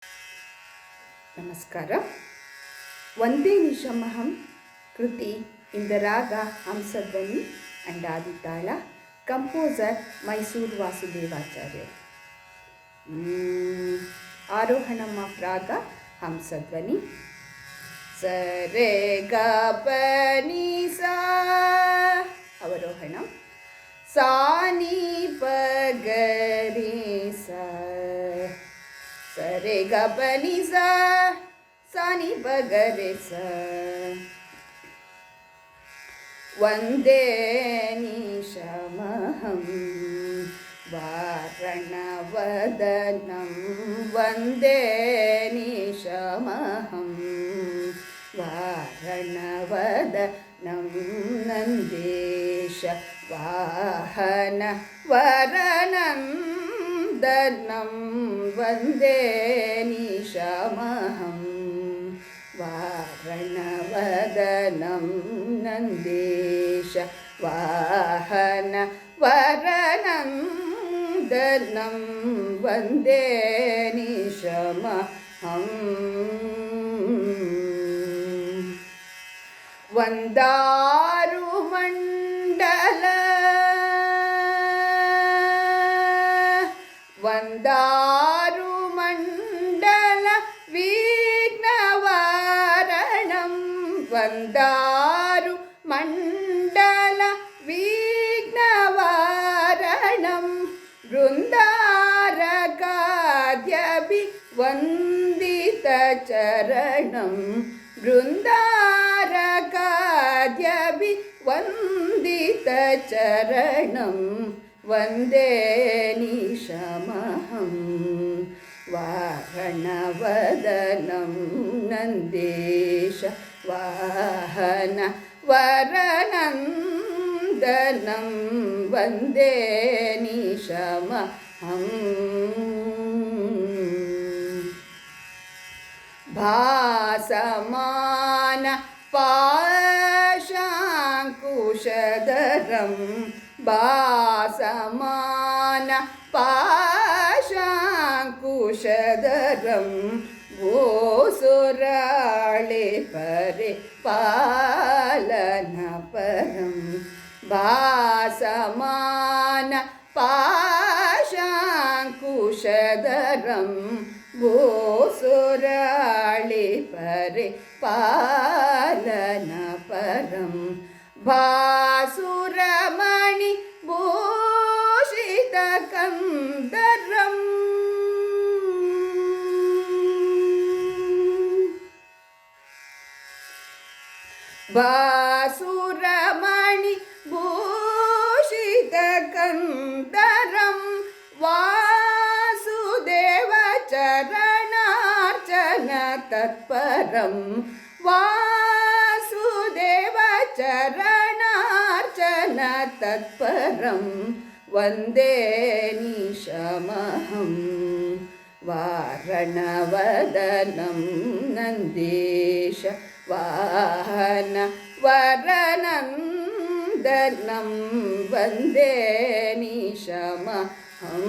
ನಮಸ್ಕಾರ. ವಂದೇ ನಿಶಮಹಂ ಕೃತಿ in the raga Hamsadhwani and Aditala. Composer Mysore Vasudevacharya. Arohanam of raga Hamsadhwani. ಸರೆ ಗ ಪ ನಿ ಸಾ ಅವರೋಹಣಂ. ಸಾ ನಿ ಪ ಗ ರಿ ಸಾ. ಸರೆ ಗ ಪ ನಿ ಸಾ ಸಾ ನಿ ಪ ಗ ರೆ ಸಾ. ವಂದೇ ನಿಶಮಹಂ ವಾರಣವದನಂ. ವಂದೇ ನಿಶಮಹಂ ವಾರಣವದನಂ. ನಂದೀಶ ವಾಹನ ವರನಂದನಂ. ವಂದೇ ನಿಶಮಹಂ ವಾರಣವದನಂ. ನಂದೀಶ ವಾಹನ ವರನಂದನಂ. ವಂದೇ ನಿಶಮಹಂ. ವಂದಾರು ಮಂಡಲ ವಂದಾರು ಮಂಡಲ ವಿಘ್ನವಾರಣಂ. ವಂದಾರು ಮಂಡಲ ವಿಘ್ನವಾರಣಂ. ಬೃಂದಾರಕಾದ್ಯಭಿ ವಂದಿತ ಚರಣಂ. ಬೃಂದಾರಕಾದ್ಯಭಿ ವಂದಿತ ಚರಣಂ. ವಂದೇ ನಿಶಮಹಂ ವಾರಣವದನಂ. ನಂದೀಶ ವಾಹನ ವರನಂದನಂ. ವಂದೇ ನಿಶಮಹಂ. ಭಾಸಮಾನ ಪಾಶಾಂಕುಶಧರಂ. ಭಾಸಮಾನ ಪಾಶಾಂಕುಶಧರಂ. ಭೂಸುರಾಳಿ ಪರಿ ಪಾಲನ ಪರಂ. ಭಾಸಮಾನ ಪಾಶಾಂಕುಶಧರಂ. ಭೂಸುರಾಳಿ ಪರಿ ಪಾಲನ ಪರಂ. ಭಾಸುರಮಣಿ ಭೂಷಿತ ಕಂದರಂ. ಭಾಸುರಮಣಿ ಭೂಷಿತ ಕಂದರಂ. ವಾಸುದೇವ ಚರಣಾರ್ಚನ ತತ್ಪರಂ. ವಾಸುದೇವ ಚರಣಾರ್ಚನ ತತ್ಪರಂ. ವಂದೇ ನಿಶಮಹಂ ವಾರಣವದನಂ. ನಂದೀಶ ವಾಹನ ವರನಂದನಂ. ವಂದೇ ನಿಶಮಹಂ.